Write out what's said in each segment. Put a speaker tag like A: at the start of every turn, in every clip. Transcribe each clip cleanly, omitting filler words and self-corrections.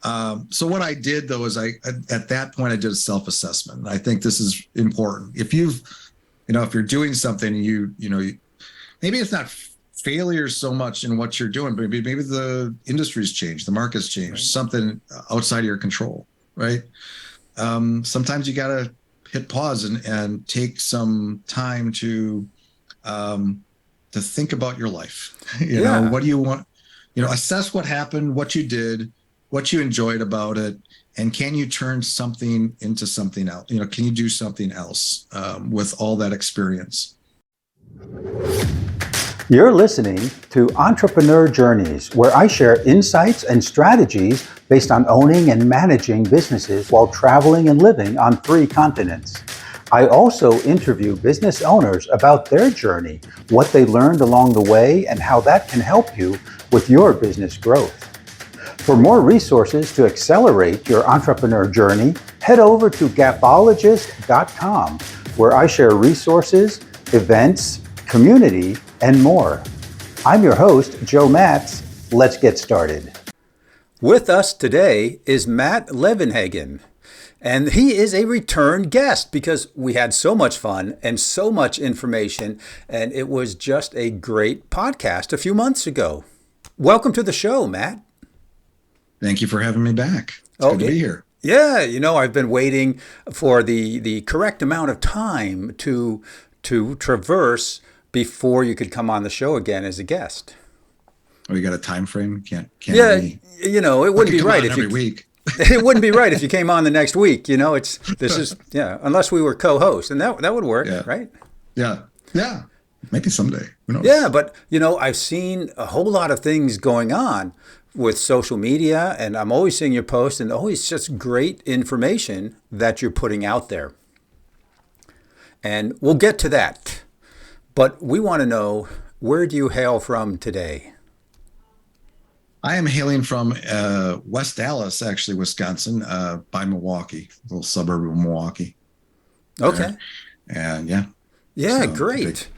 A: So what I did though is at that point I did a self-assessment. I think this is important. If if you're doing something, maybe it's not failure so much in what you're doing, but maybe the industry's changed, the market's changed, right. Something outside of your control, right? Sometimes you got to hit pause and take some time to think about your life. What do you want? Assess what happened, what you did, what you enjoyed about it, and can you turn something into something else? Can you do something else with all that experience?
B: You're listening to Entrepreneur Journeys, where I share insights and strategies based on owning and managing businesses while traveling and living on 3 continents. I also interview business owners about their journey, what they learned along the way, and how that can help you with your business growth. For more resources to accelerate your entrepreneur journey, head over to 𝐀𝐝𝐵ologist.com, where I share resources, events, community, and more. I'm your host, Joe Matz. Let's get started. With us today is Matt Levenhagen, and he is a return guest because we had so much fun and so much information, and it was just a great podcast a few months ago. Welcome to the show, Matt.
A: Thank you for having me back. It's good to be here.
B: Yeah, I've been waiting for the correct amount of time to traverse before you could come on the show again as a guest.
A: Oh, you got a time frame? Can't
B: yeah,
A: be,
B: it wouldn't be right if
A: every week.
B: It wouldn't be right if you came on the next week. Unless we were co-hosts, and that would work, right?
A: Yeah. Maybe someday. Who knows?
B: Yeah, but I've seen a whole lot of things going on with social media, and I'm always seeing your posts, and always just great information that you're putting out there. And we'll get to that. But we want to know, where do you hail from today?
A: I am hailing from West Dallas, actually, Wisconsin, by Milwaukee, a little suburb of Milwaukee.
B: Okay.
A: And
B: Yeah, so great.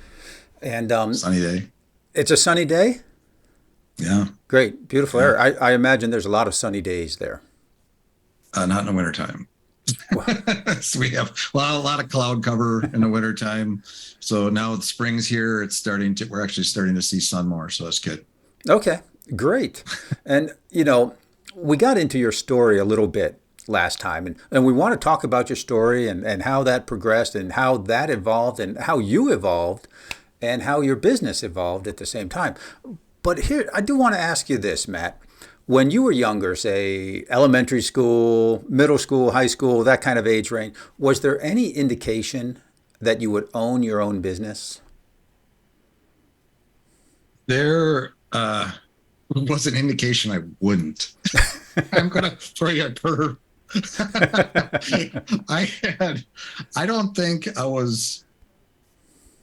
B: And
A: sunny day.
B: It's a sunny day?
A: Yeah.
B: Great. Beautiful air. I imagine there's a lot of sunny days there.
A: Not in the wintertime. So we have a lot of cloud cover in the wintertime. So now the spring's here. We're actually starting to see sun more. So that's good.
B: Okay, great. And, we got into your story a little bit last time, and we want to talk about your story and how that progressed and how that evolved and how you evolved and how your business evolved at the same time. But here, I do want to ask you this, Matt. When you were younger, say elementary school, middle school, high school, that kind of age range, was there any indication that you would own your own business?
A: There was an indication I wouldn't. I'm going to throw you a curve. I don't think I was,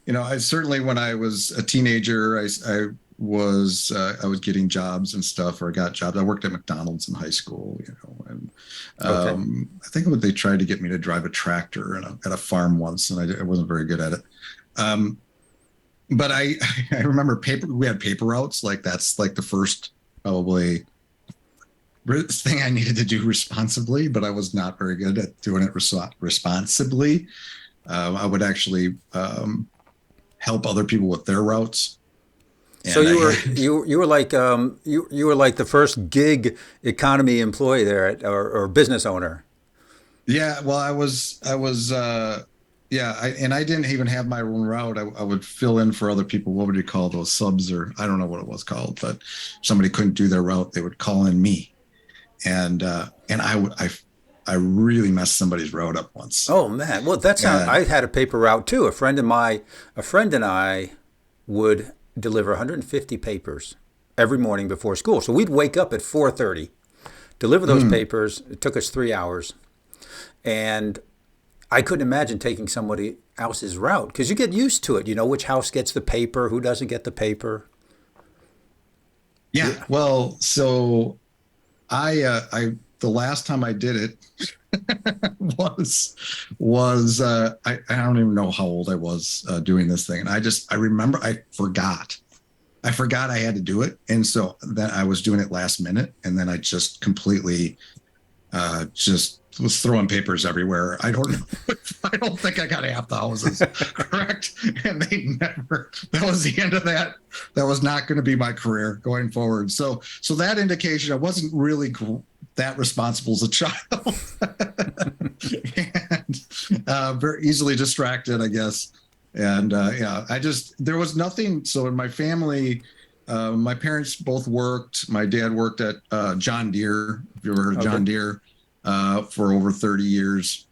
A: I certainly, when I was a teenager, I was getting jobs and stuff, or I got jobs. I worked at McDonald's in high school, and I think they tried to get me to drive a tractor at a farm once, and I wasn't very good at it. But I remember we had paper routes, like that's like the first probably thing I needed to do responsibly, but I was not very good at doing it responsibly. I would actually help other people with their routes. And
B: so you were like the first gig economy employee there or business owner.
A: Yeah, well, I didn't even have my own route. I would fill in for other people. What would you call those, subs, or I don't know what it was called, but if somebody couldn't do their route, they would call in me, and I really messed somebody's route up once.
B: Oh man, well I had a paper route too. A friend and I would deliver 150 papers every morning before school. So we'd wake up at 4:30, deliver those papers. It took us 3 hours. And I couldn't imagine taking somebody else's route because you get used to it. You know which house gets the paper, who doesn't get the paper.
A: Yeah. Well, so the last time I did it was I don't even know how old I was doing this thing. And I remember I forgot I forgot I had to do it. And so then I was doing it last minute. And then I just completely just was throwing papers everywhere. I don't know. I don't think I got half the houses correct. And that was the end of that. That was not going to be my career going forward. So that indication I wasn't really that responsible as a child. And very easily distracted, I guess. And yeah, there was nothing. So in my family, my parents both worked. My dad worked at John Deere. Have you ever heard of John Deere? For over 30 years.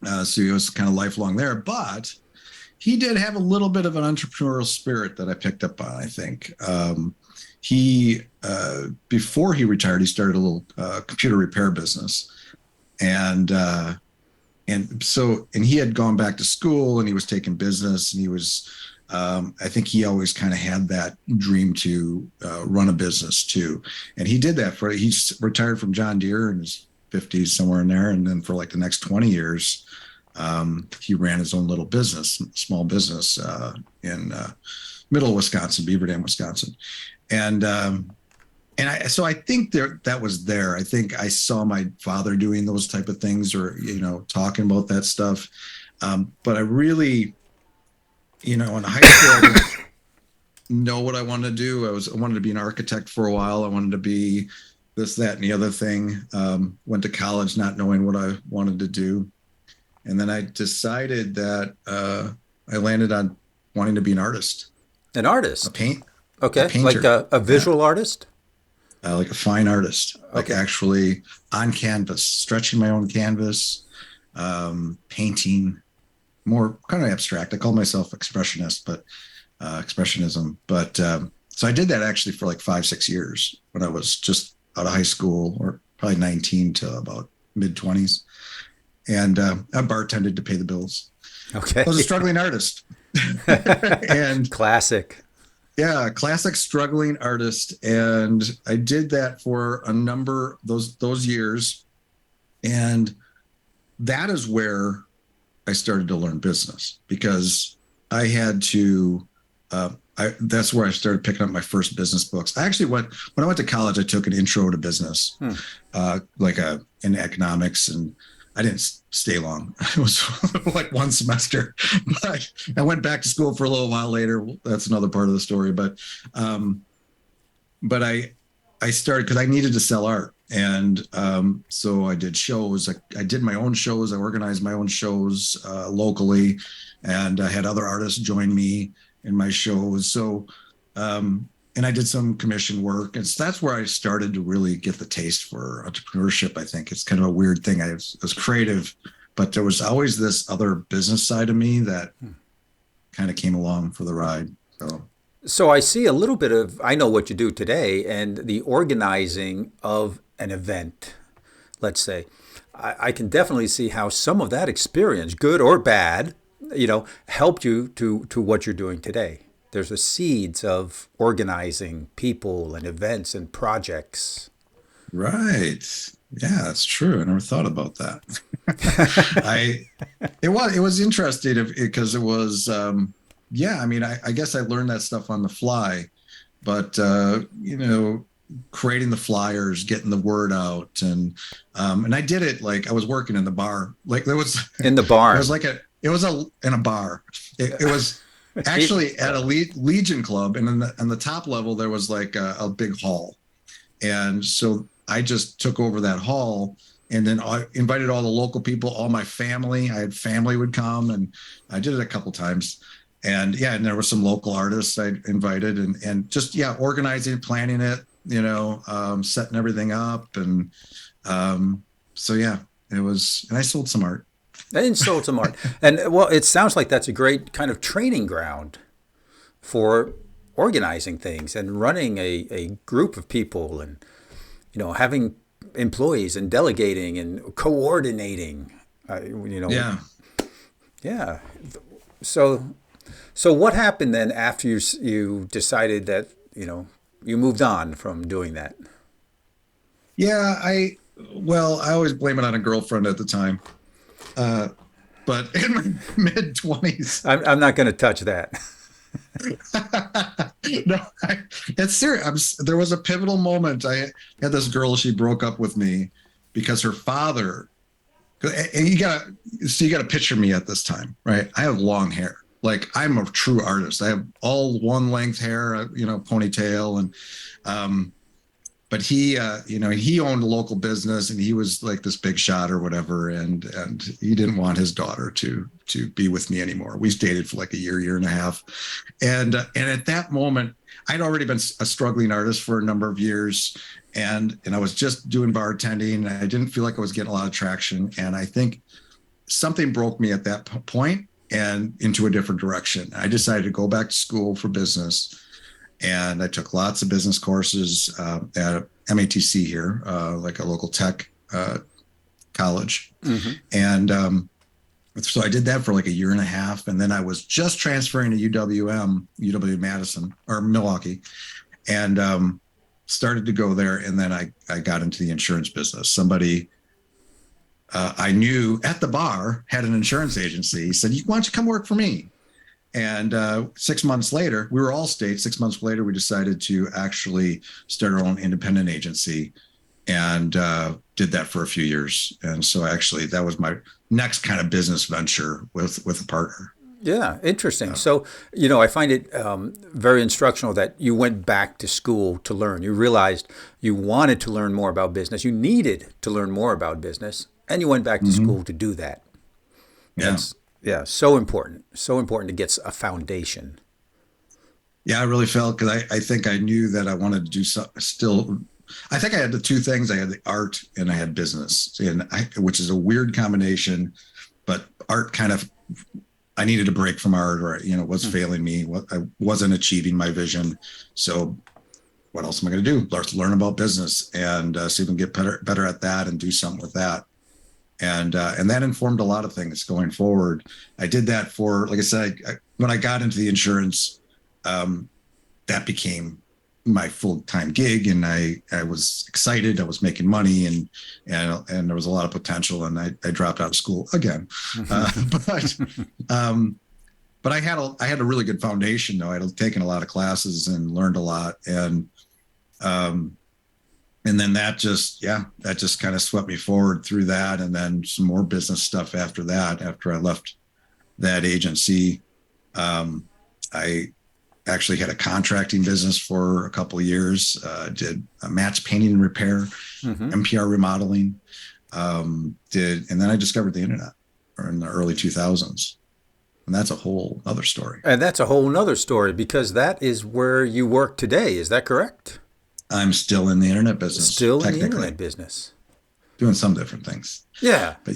A: So he was kind of lifelong there. But he did have a little bit of an entrepreneurial spirit that I picked up on, I think. He, before he retired, he started a little computer repair business. And he had gone back to school and he was taking business, and he was, I think he always kind of had that dream to run a business too. And he did that he retired from John Deere in his 50s, somewhere in there. And then for like the next 20 years, he ran his own little business, small business in middle of Wisconsin, Beaver Dam, Wisconsin. So I think that was there. I think I saw my father doing those type of things, or, talking about that stuff. But I really, in high school, I didn't know what I wanted to do. I wanted to be an architect for a while. I wanted to be this, that, and the other thing. Went to college not knowing what I wanted to do. And then I decided that I landed on wanting to be an artist.
B: An artist?
A: A painter.
B: Like a visual artist?
A: Like a fine artist, like actually on canvas, stretching my own canvas, painting, more kind of abstract. I call myself expressionist, but expressionism. But so I did that actually for like 5-6 years when I was just out of high school, or probably 19 to about mid-20s. And I bartended to pay the bills.
B: Okay.
A: I was a struggling artist. And
B: classic.
A: Yeah, classic struggling artist. And I did that for a number those years. And that is where I started to learn business, because I had to, that's where I started picking up my first business books. I actually when I went to college, I took an intro to business, in economics, and I didn't stay long. It was like one semester, but I went back to school for a little while later. That's another part of the story. But I started because I needed to sell art. And so I did shows. I did my own shows. I organized my own shows locally, and I had other artists join me in my shows. So, and I did some commission work. And so that's where I started to really get the taste for entrepreneurship. I think it's kind of a weird thing. I was creative, but there was always this other business side of me that kind of came along for the ride.
B: So I see a little bit of, I know what you do today, and the organizing of an event, let's say. I can definitely see how some of that experience, good or bad, helped you to what you're doing today. There's the seeds of organizing people and events and projects.
A: Right. Yeah, that's true. I never thought about that. It was interesting because it was, I guess I learned that stuff on the fly, but, creating the flyers, getting the word out. And I did it like I was working in the bar, like there was
B: in the bar.
A: It was in a bar. It was actually at a Legion club. And on the top level, there was like a big hall. And so I just took over that hall, and then I invited all the local people, all my family. I had family would come, and I did it a couple times. And and there were some local artists I invited, and just, organizing, planning it, setting everything up. And it was, and I sold some art.
B: And sold some art. And well, it sounds like that's a great kind of training ground for organizing things and running a group of people, and, having employees and delegating and coordinating,
A: Yeah.
B: Yeah. So what happened then after you decided that, you moved on from doing that?
A: Yeah, I always blame it on a girlfriend at the time. But in my mid-20s.
B: I'm not going to touch that.
A: No, it's serious. There was a pivotal moment. I had this girl, she broke up with me because her father, and you gotta picture me at this time, right? I have long hair. Like I'm a true artist. I have all one length hair, ponytail, and but he owned a local business, and he was like this big shot or whatever, and he didn't want his daughter to be with me anymore. We dated for like a year and a half, and at that moment, I'd already been a struggling artist for a number of years, and I was just doing bartending. And I didn't feel like I was getting a lot of traction, and I think something broke me at that point and into a different direction. I decided to go back to school for business, and I took lots of business courses at MATC here, like a local tech college. Mm-hmm. And so I did that for like a year and a half. And then I was just transferring to UW-Madison or Milwaukee, and started to go there. And then I got into the insurance business. Somebody I knew at the bar had an insurance agency. He said, why don't you come work for me? And 6 months later, we were Allstate. 6 months later, we decided to actually start our own independent agency, and did that for a few years. And so actually, that was my next kind of business venture with a partner.
B: Yeah, interesting. So, I find it very instructional that you went back to school to learn. You realized you wanted to learn more about business. You needed to learn more about business, and you went back to school to do that. Yeah, so important. So important to get a foundation.
A: Yeah, I really felt, because I think I knew that I wanted to do still. I think I had the two things. I had the art and I had business, which is a weird combination, but art kind of, I needed a break from art, or, was failing me. I wasn't achieving my vision. So what else am I going to do? Learn about business and see if we can get better at that and do something with that. And that informed a lot of things going forward. I did that for, like I said, when I got into the insurance, that became my full-time gig, and I was excited. I was making money, and there was a lot of potential, and I dropped out of school again. But I had a really good foundation, though. I had taken a lot of classes and learned a lot, and then that just kind of swept me forward through that. And then some more business stuff after that. After I left that agency, I actually had a contracting business for a couple of years, did a match painting and repair, MPR remodeling, and then I discovered the internet in the early 2000s. And that's a whole other story.
B: And that's a whole nother story, because that is where you work today. Is that correct?
A: I'm still in the internet business.
B: Still in the internet business.
A: Doing some different things.
B: Yeah.
A: But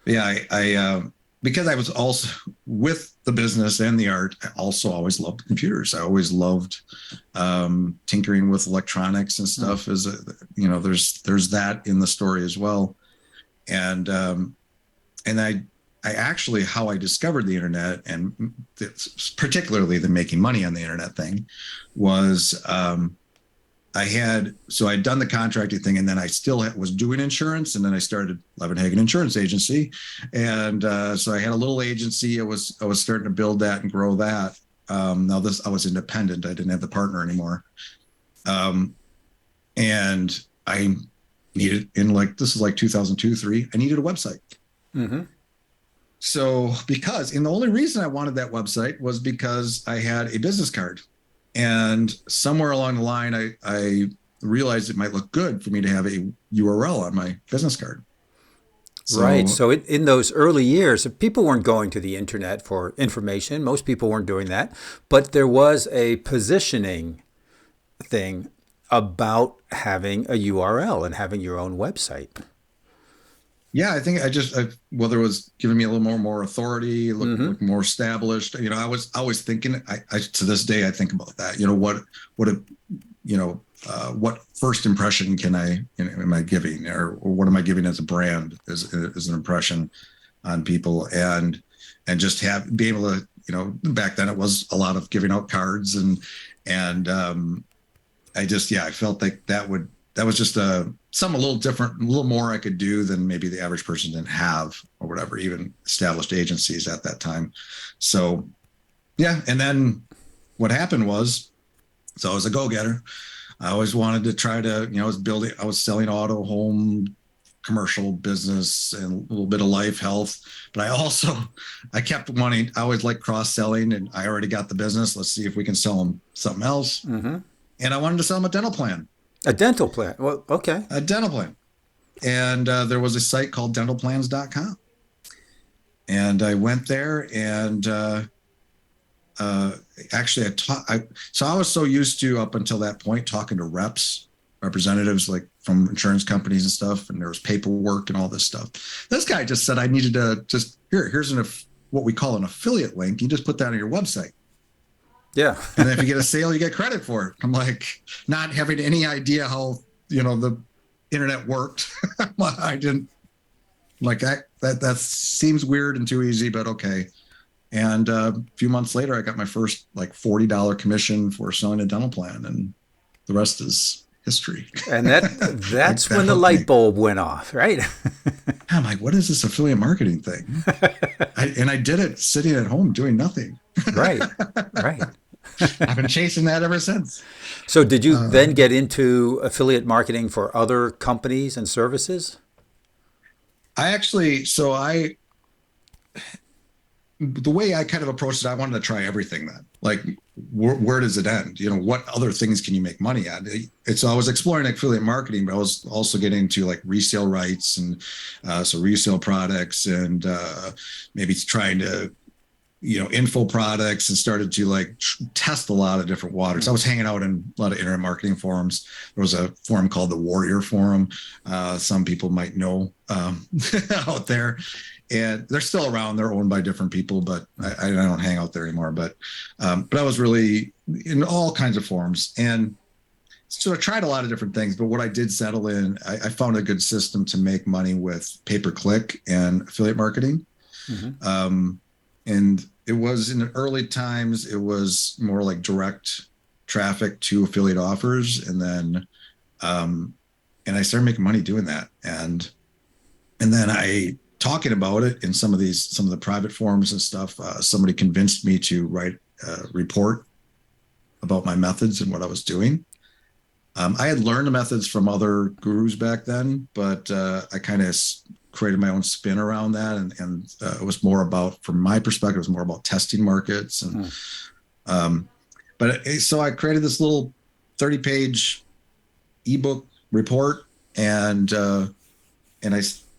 A: I because I was also with the business and the art, I also always loved computers. I always loved tinkering with electronics and stuff. There's that in the story as well. And I actually, how I discovered the internet, and particularly the making money on the internet thing, was I'd done the contracting thing, and then I still was doing insurance, and then I started Levenhagen Insurance Agency, and so I had a little agency. I was starting to build that and grow that. I was independent. I didn't have the partner anymore, and I needed, this is like 2002-3. I needed a website. Mm-hmm. So the only reason I wanted that website was because I had a business card. And somewhere along the line, I realized it might look good for me to have a URL on my business card.
B: Right. So in those early years, people weren't going to the internet for information. Most people weren't doing that. But there was a positioning thing about having a URL and having your own website.
A: Yeah, I think whether it was giving me a little more authority, look more established. I was always thinking. I to this day I think about that. What first impression am I giving, or what am I giving as a brand, as an impression on people, and just be able to, back then it was a lot of giving out cards, and I felt like that was just something a little different, a little more I could do than maybe the average person didn't have, or whatever, even established agencies at that time. So yeah. And then what happened was, so I was a go-getter. I always wanted to try to, I was selling auto, home, commercial business and a little bit of life health, but I kept wanting, I always like cross-selling, and I already got the business. Let's see if we can sell them something else.
B: Mm-hmm.
A: And I wanted to sell them a dental plan.
B: A dental plan. Well, okay.
A: A dental plan. And there was a site called dentalplans.com. And I went there, and actually so I was so used to, up until that point, talking to representatives like from insurance companies and stuff, and there was paperwork and all this stuff. This guy just said I needed to just here's what we call an affiliate link. You just put that on your website.
B: Yeah.
A: And then if you get a sale, you get credit for it. I'm like, not having any idea how, the internet worked. I didn't like that seems weird and too easy, but okay. And a few months later, I got my first like $40 commission for selling a dental plan, and the rest is history.
B: And that's when the light bulb went off, right?
A: I'm like, what is this affiliate marketing thing? I did it sitting at home doing nothing.
B: Right.
A: I've been chasing that ever since.
B: So did you then get into affiliate marketing for other companies and services?
A: The way I kind of approached it, I wanted to try everything then. Like, where does it end? What other things can you make money at? So I was exploring affiliate marketing, but I was also getting into like resale rights and so resale products, and maybe trying to, info products, and started to like test a lot of different waters. I was hanging out in a lot of internet marketing forums. There was a forum called the Warrior Forum. Some people might know out there. And they're still around. They're owned by different people, but I don't hang out there anymore. But I was really in all kinds of forums. And so I tried a lot of different things. But what I did settle in, I found a good system to make money with pay-per-click and affiliate marketing. Mm-hmm. And it was, in the early times, it was more like direct traffic to affiliate offers. And then and I started making money doing that. And then talking about it in some of the private forums and stuff, somebody convinced me to write a report about my methods and what I was doing. I had learned the methods from other gurus back then, but I kind of created my own spin around that. And it was more about, from my perspective, it was more about testing markets. And so I created this little 30-page ebook report, and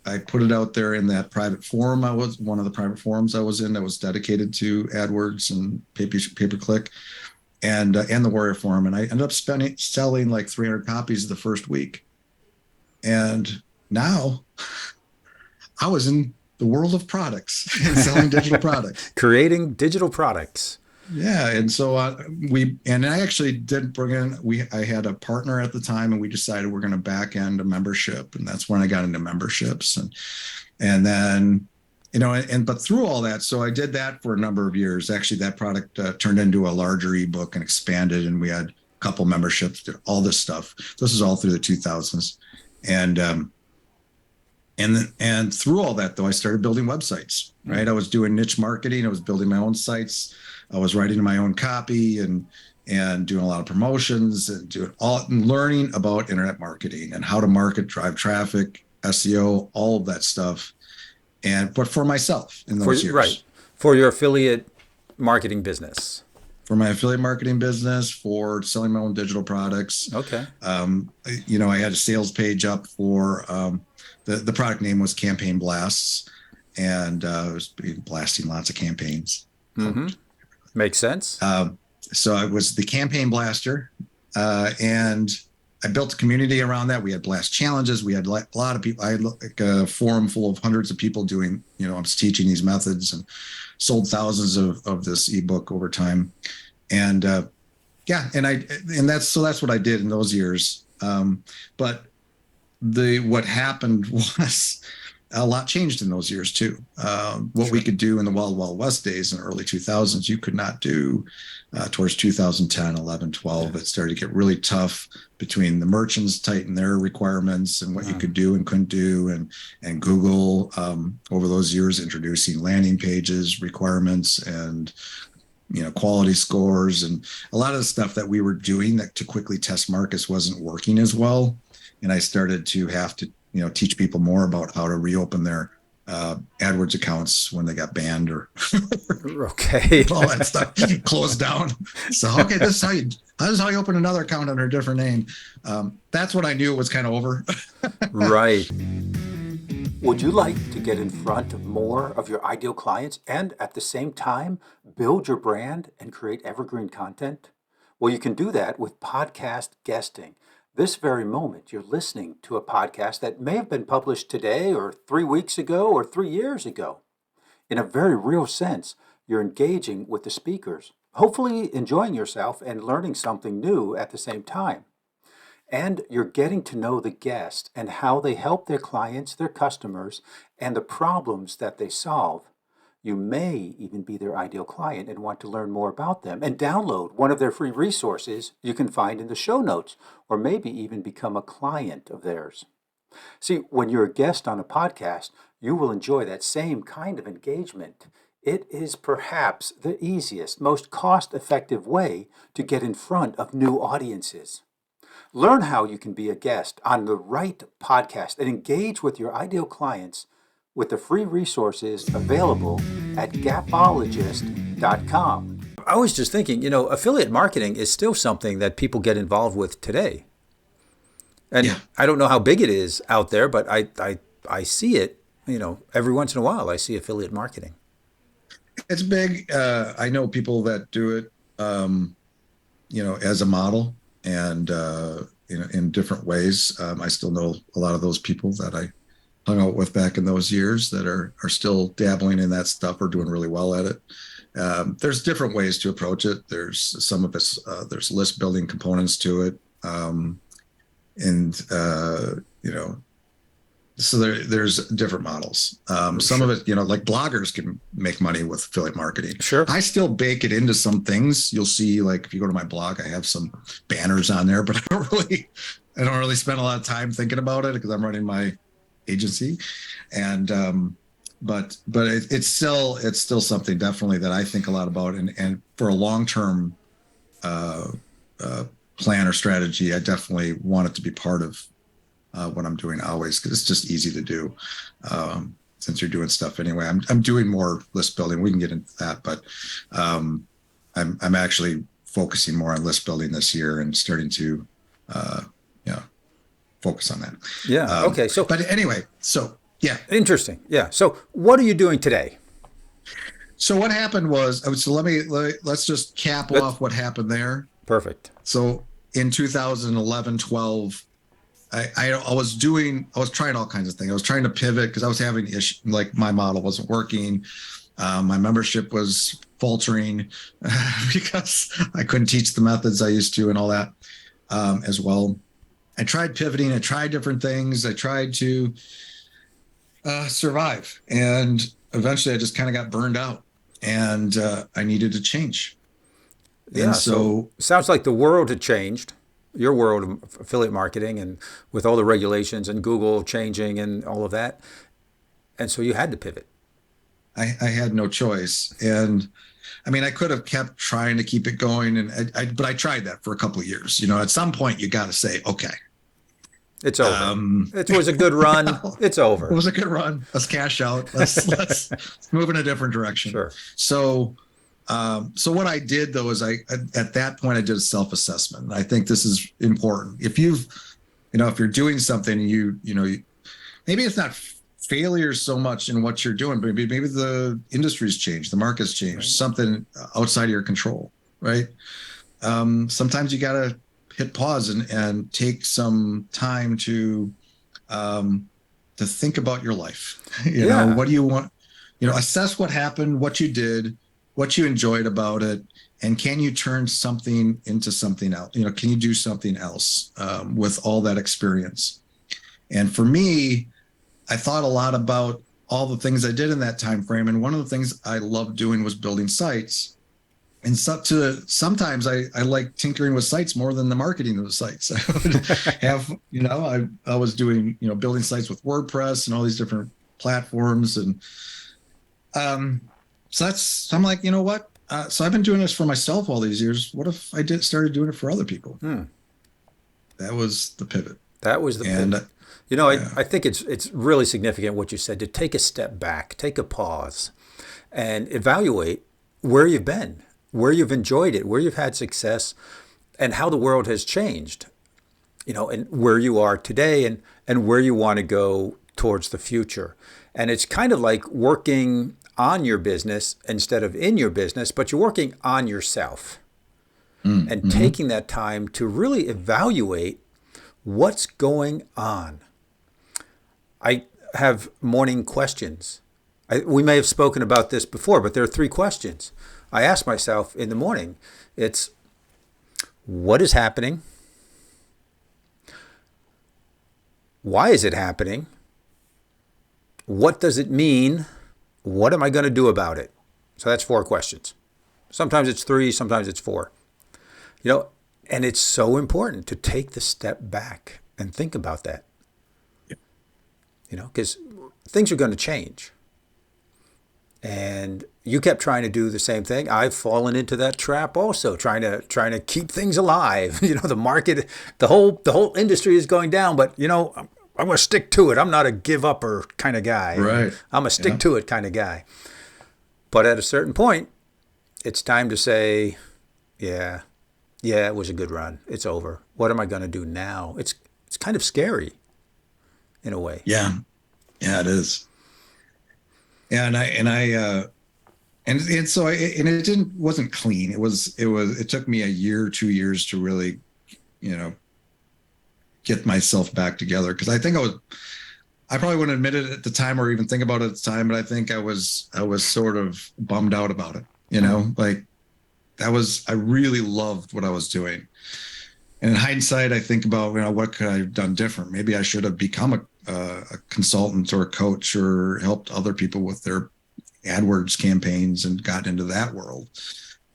A: I put it out there in that private forum. I was one of the private forums I was in that was dedicated to AdWords and pay-per-click, and the Warrior Forum. And I ended up selling like 300 copies the first week. And now I was in the world of products and selling digital products.
B: Creating digital products.
A: Yeah. And so I actually did bring in, I had a partner at the time, and we decided we're going to back end a membership. And that's when I got into memberships. And then, but through all that, so I did that for a number of years. Actually, that product turned into a larger ebook and expanded, and we had a couple memberships, did all this stuff. This is all through the 2000s. And through all that, though, I started building websites, right? I was doing niche marketing. I was building my own sites. I was writing my own copy and doing a lot of promotions and learning about internet marketing and how to market, drive traffic, SEO, all of that stuff. But for myself in those years. Right.
B: For your affiliate marketing business.
A: For my affiliate marketing business, for selling my own digital products.
B: Okay.
A: I had a sales page up for the product name was Campaign Blasts, and I was blasting lots of campaigns.
B: Mm-hmm. Makes sense.
A: So I was the campaign blaster, and I built a community around that. We had blast challenges. We had a lot of people. I had like a forum full of hundreds of people doing, I was teaching these methods, and sold thousands of this ebook over time. And that's what I did in those years. But what happened was, a lot changed in those years too. What we could do in the Wild Wild West days in the early 2000s, you could not do towards 2010, 11, 12. Yeah. It started to get really tough between the merchants tighten their requirements and what you could do and couldn't do. And Google over those years introducing landing pages, requirements, and quality scores, and a lot of the stuff that we were doing that to quickly test markets wasn't working as well. And I started to have to, teach people more about how to reopen their AdWords accounts when they got banned or
B: Okay.
A: all that stuff closed down. So, okay, this is how you open another account under a different name. That's when I knew it was kind of over.
B: Right. Would you like to get in front of more of your ideal clients and at the same time build your brand and create evergreen content? Well, you can do that with podcast guesting. This very moment, you're listening to a podcast that may have been published today or 3 weeks ago or 3 years ago. In a very real sense, you're engaging with the speakers, hopefully enjoying yourself and learning something new at the same time. And you're getting to know the guest and how they help their clients, their customers, and the problems that they solve. You may even be their ideal client and want to learn more about them and download one of their free resources you can find in the show notes, or maybe even become a client of theirs. See, when you're a guest on a podcast, you will enjoy that same kind of engagement. It is perhaps the easiest, most cost-effective way to get in front of new audiences. Learn how you can be a guest on the right podcast and engage with your ideal clients with the free resources available at gapologist.com. I was just thinking, affiliate marketing is still something that people get involved with today. And yeah. I don't know how big it is out there, but I see it, every once in a while I see affiliate marketing.
A: It's big. I know people that do it, as a model and, in different ways. I still know a lot of those people that I hung out with back in those years that are still dabbling in that stuff or doing really well at it. There's different ways to approach it. There's some of it's, there's list building components to it. So there's different models. Some of it, like bloggers can make money with affiliate marketing.
B: Sure.
A: I still bake it into some things. You'll see, like if you go to my blog, I have some banners on there, but I don't really spend a lot of time thinking about it because I'm running my agency. And but it's still something definitely that I think a lot about, and for a long-term plan or strategy, I definitely want it to be part of what I'm doing always, because it's just easy to do since you're doing stuff anyway. I'm doing more list building. We can get into that, but I'm actually focusing more on list building this year and starting to focus on that.
B: Yeah. Okay. So,
A: but anyway, so yeah.
B: Interesting. Yeah. So what are you doing today?
A: So what happened was, so let's just cap off what happened there.
B: Perfect.
A: So in 2011, 12, I was trying all kinds of things. I was trying to pivot because I was having issues, like my model wasn't working. My membership was faltering because I couldn't teach the methods I used to and all that as well. I tried pivoting. I tried different things. I tried to survive. And eventually I just kind of got burned out and I needed to change.
B: Yeah.
A: And so
B: sounds like the world had changed. Your world of affiliate marketing, and with all the regulations and Google changing and all of that. And so you had to pivot.
A: I had no choice. And I mean, I could have kept trying to keep it going, but I tried that for a couple of years. At some point you got to say, okay,
B: it's over. It was a good run. It's over.
A: It was a good run. Let's cash out. Let's move in a different direction.
B: Sure.
A: So what I did though is at that point I did a self-assessment. I think this is important. If if you're doing something, maybe it's not failure so much in what you're doing, but maybe the industry's changed, the market's changed, right. Something outside of your control, right? Sometimes you got to hit pause and take some time to think about your life. You know, what do you want? Assess what happened, what you did, what you enjoyed about it, and can you turn something into something else? Can you do something else with all that experience? And for me, I thought a lot about all the things I did in that time frame, and one of the things I loved doing was building sites. And sometimes I like tinkering with sites more than the marketing of the sites. I would have, I was doing, building sites with WordPress and all these different platforms, and so I'm like, you know what? So I've been doing this for myself all these years. What if I started doing it for other people? That was the pivot.
B: That was the
A: And
B: pivot. You know,
A: yeah,
B: I think it's really significant what you said, to take a step back, take a pause, and evaluate where you've been, where you've enjoyed it, where you've had success, and how the world has changed. You know, and where you are today, and where you want to go towards the future. And it's kind of like working on your business instead of in your business, but you're working on yourself and
A: mm-hmm.
B: taking that time to really evaluate what's going on. I have morning questions. We may have spoken about this before, but there are three questions I ask myself in the morning. It's, what is happening? Why is it happening? What does it mean? What am I going to do about it? So that's four questions. Sometimes it's three, sometimes it's four. You know, and it's so important to take the step back and think about that. You know, because things are going to change. And you kept trying to do the same thing. I've fallen into that trap also, trying to keep things alive. You know, the market, the whole industry is going down, but you know, I'm going to stick to it. I'm not a give upper kind of guy.
A: Right.
B: I'm a stick to it kind of guy. But at a certain point, it's time to say, yeah, it was a good run. It's over. What am I going to do now? It's kind of scary in a way.
A: Yeah, it is. Yeah, and so it wasn't clean. It took me a year, 2 years to really, you know, get myself back together, because I think I probably wouldn't admit it at the time or even think about it at the time, but I think I was sort of bummed out about it, you know, like I really loved what I was doing. And in hindsight, I think about, you know, what could I have done different? Maybe I should have become a consultant or a coach, or helped other people with their AdWords campaigns and got into that world.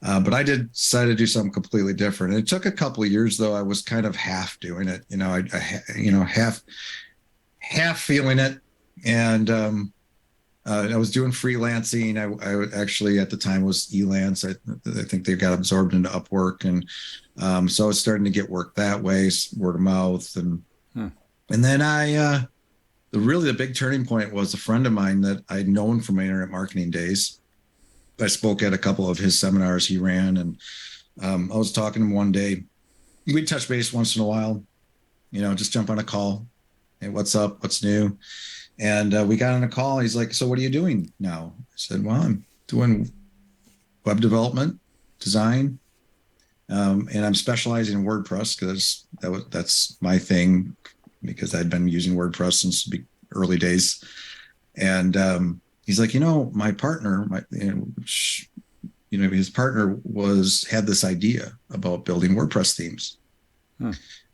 A: But I decided to do something completely different. And it took a couple of years, though. I was kind of half doing it, you know, half feeling it. And I was doing freelancing. I actually at the time was Elance. I think they got absorbed into Upwork, and so I was starting to get work that way, word of mouth, and then the big turning point was a friend of mine that I'd known from my internet marketing days. I spoke at a couple of his seminars he ran, and I was talking to him one day. We'd touch base once in a while, you know, just jump on a call. Hey, what's up? What's new? And we got on a call. He's like, so what are you doing now? I said, well, I'm doing web development, design, and I'm specializing in WordPress because that's my thing, because I'd been using WordPress since the early days. And he's like, you know, my partner, his partner had this idea about building WordPress themes.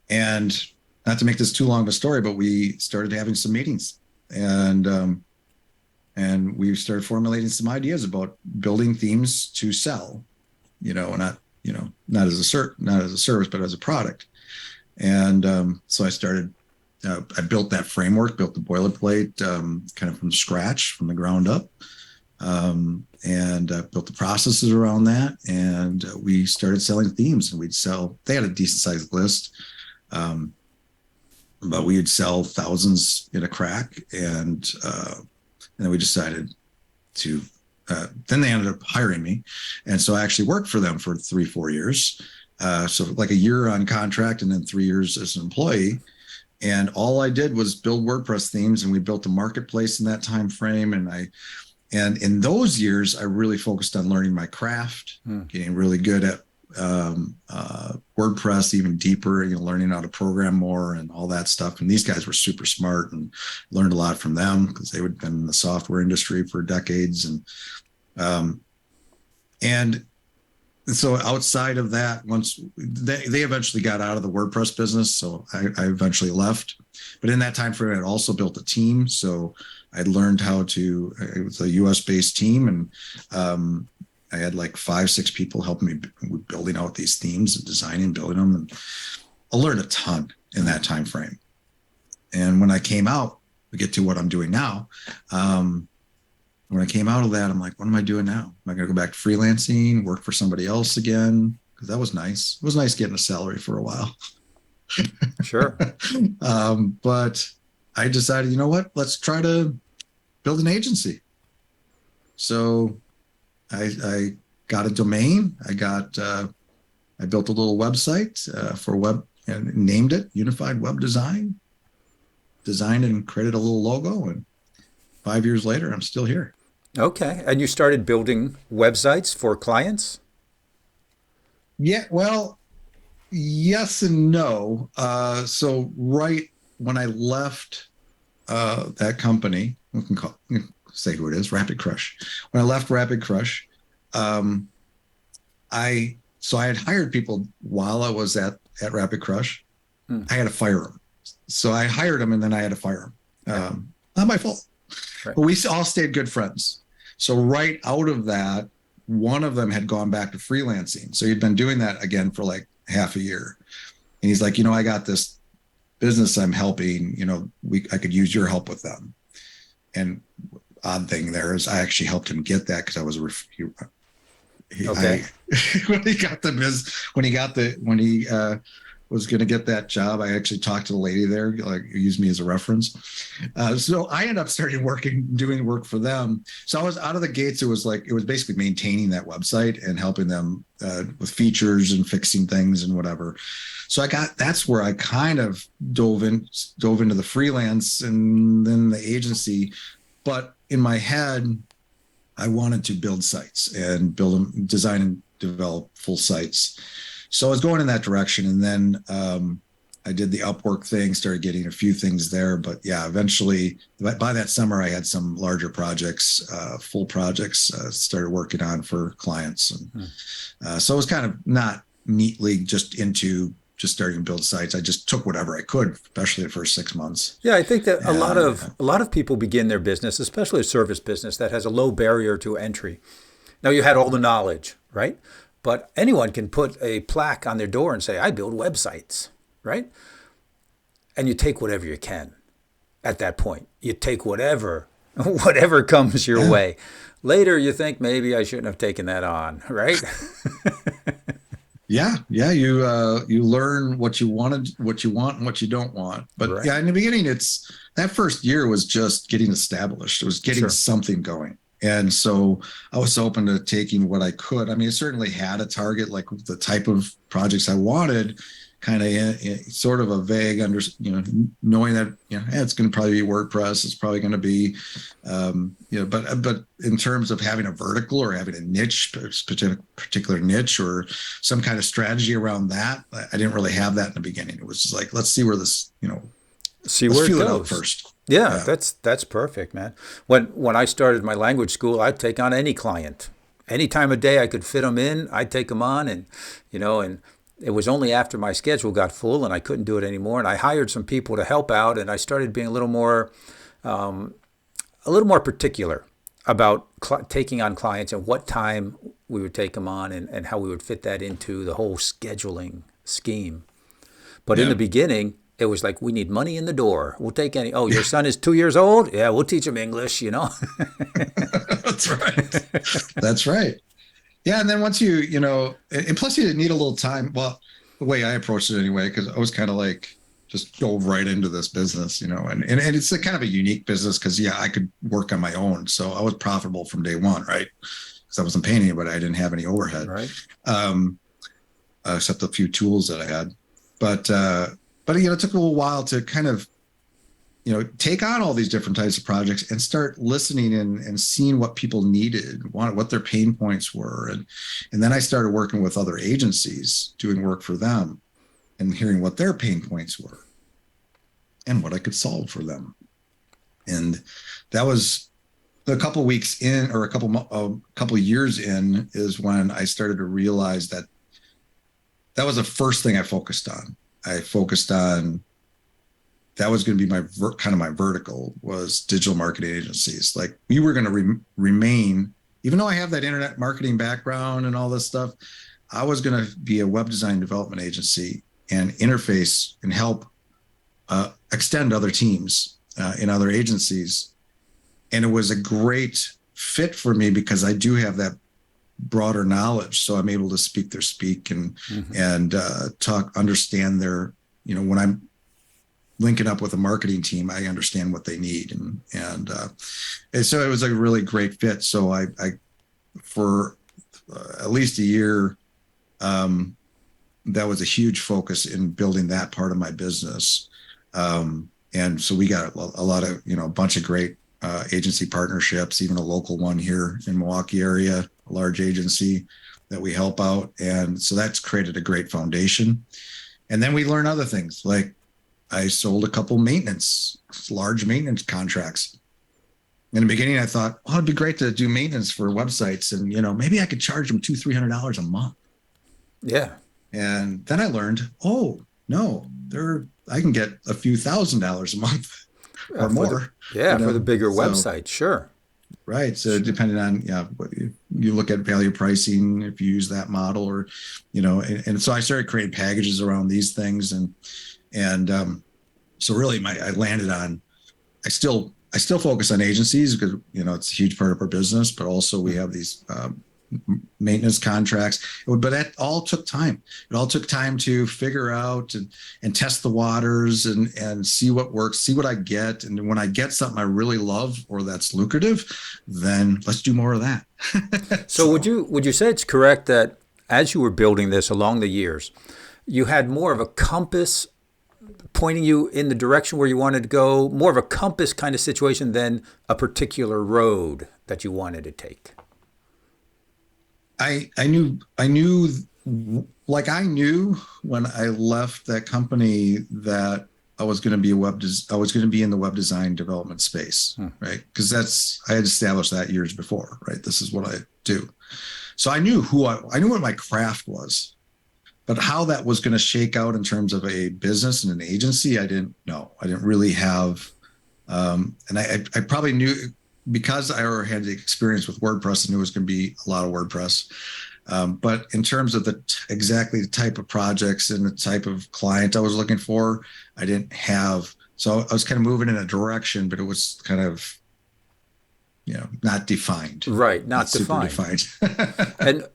A: And not to make this too long of a story, but we started having some meetings, and we started formulating some ideas about building themes to sell, you know, not as a service, but as a product. And so I started. I built that framework, built the boilerplate kind of from scratch, from the ground up, and built the processes around that. And we started selling themes, and they had a decent sized list, but we'd sell thousands in a crack. And then we decided to, then they ended up hiring me. And so I actually worked for them for 3-4 years. So like a year on contract and then 3 years as an employee. And all I did was build WordPress themes, and we built a marketplace in that time frame. And in those years, I really focused on learning my craft, getting really good at WordPress, even deeper, you know, learning how to program more and all that stuff. And these guys were super smart, and learned a lot from them because they had been in the software industry for decades. And so outside of that, once they eventually got out of the WordPress business, so I eventually left. But in that time frame, I'd also built a team. So I'd learned it was a US based team, and I had like 5-6 people helping me with building out these themes and designing, building them. And I learned a ton in that time frame. And when I came out, we get to what I'm doing now. When I came out of that, I'm like, what am I doing now? Am I going to go back to freelancing, work for somebody else again? Because that was nice. It was nice getting a salary for a while.
B: Sure.
A: But I decided, you know what? Let's try to build an agency. So I got a domain. I built a little website for web and named it Unified Web Design. Designed and created a little logo, and 5 years later, I'm still here.
B: Okay. And you started building websites for clients?
A: Yeah, well, yes and no. So right when I left that company, we can say who it is, Rapid Crush. When I left Rapid Crush, um, I had hired people while I was at Rapid Crush. I had to fire them. So I hired them and then I had to fire them. Not my fault.
B: Right.
A: But we all stayed good friends. So right out of that, one of them had gone back to freelancing. So he'd been doing that again for like half a year. And he's like, I got this business I'm helping, I could use your help with them. And odd thing there is I actually helped him get that because I was
B: Okay.
A: when he was going to get that job, I actually talked to the lady there, like used me as a reference. So I ended up doing work for them. So I was out of the gates. It was basically maintaining that website and helping them with features and fixing things and whatever. So that's where I kind of dove into the freelance and then the agency. But in my head, I wanted to build sites and build them, design and develop full sites. So I was going in that direction. And then I did the Upwork thing, started getting a few things there. But yeah, eventually by that summer, I had some larger projects, full projects, started working on for clients. And so it was kind of not neatly just into just starting to build sites. I just took whatever I could, especially the first 6 months.
B: Yeah, I think that a lot of people begin their business, especially a service business that has a low barrier to entry. Now you had all the knowledge, right? But anyone can put a plaque on their door and say, I build websites, right? And you take whatever you can at that point. You take whatever comes your way. Later, you think maybe I shouldn't have taken that on, right?
A: Yeah. You learn what you want, and what you don't want. But
B: Right.
A: yeah, in the beginning, that first year was just getting established. It was getting something going. And so I was open to taking what I could. I mean, I certainly had a target, like the type of projects I wanted, kind of sort of a vague knowing that, it's going to probably be WordPress. It's probably going to be, but in terms of having a vertical or having a niche, particular niche or some kind of strategy around that, I didn't really have that in the beginning. It was just like, let's see where this,
B: See
A: let's
B: where it
A: feel it
B: goes
A: out first.
B: Yeah, that's perfect, man. When I started my language school, I'd take on any client. Any time of day I could fit them in, I'd take them on. And it was only after my schedule got full and I couldn't do it anymore. And I hired some people to help out, and I started being a little more particular about taking on clients and what time we would take them on and how we would fit that into the whole scheduling scheme. But in the beginning, it was like, we need money in the door. We'll take any. Oh, your son is 2 years old? Yeah, we'll teach him English,
A: That's right. That's right. Yeah. And then once and plus you need a little time. Well, the way I approached it anyway, because I was kind of like, just dove right into this business, and it's a kind of a unique business because, I could work on my own. So I was profitable from day one, right? Because I wasn't paying anybody. I didn't have any overhead,
B: right?
A: Except a few tools that I had. But it took a little while to kind of, take on all these different types of projects and start listening and seeing what people needed, what their pain points were. And then I started working with other agencies, doing work for them and hearing what their pain points were and what I could solve for them. And that was a couple of weeks in, or a couple of years in, is when I started to realize that was the first thing I focused on. That was going to be my my vertical, was digital marketing agencies. Like, we were going to remain, even though I have that internet marketing background and all this stuff, I was going to be a web design development agency and interface and help extend other teams in other agencies. And it was a great fit for me because I do have that broader knowledge. So I'm able to speak their speak and understand their, when I'm linking up with a marketing team, I understand what they need. And so it was a really great fit. So I for at least a year, that was a huge focus in building that part of my business. And so we got a lot of, a bunch of great agency partnerships, even a local one here in Milwaukee area, a large agency that we help out. And so that's created a great foundation. And then we learn other things. Like I sold a couple large maintenance contracts. In the beginning, I thought, it'd be great to do maintenance for websites. And, maybe I could charge them $200-$300 a month.
B: Yeah.
A: And then I learned, no, I can get a few $1,000s a month or more.
B: For the bigger website, sure.
A: Right. So depending on, you look at value pricing, if you use that model or, and so I started creating packages around these things. And so really I landed on, I still focus on agencies because, it's a huge part of our business, but also we have these maintenance contracts. But that all took time. It all took time to figure out and test the waters and see what works, see what I get. And when I get something I really love or that's lucrative, then let's do more of that.
B: So would you say it's correct that as you were building this along the years, you had more of a compass pointing you in the direction where you wanted to go, more of a compass kind of situation than a particular road that you wanted to take?
A: I knew when I left that company that I was going to be in the web design development space, right? Because I had established that years before, right? This is what I do. So I knew I knew what my craft was, but how that was going to shake out in terms of a business and an agency, I didn't know. I didn't really have, and I probably knew. Because I already had the experience with WordPress, I knew it was going to be a lot of WordPress. But in terms of exactly the type of projects and the type of client I was looking for, I didn't have. So I was kind of moving in a direction, but it was kind of, not defined.
B: Right, not
A: super
B: defined.
A: And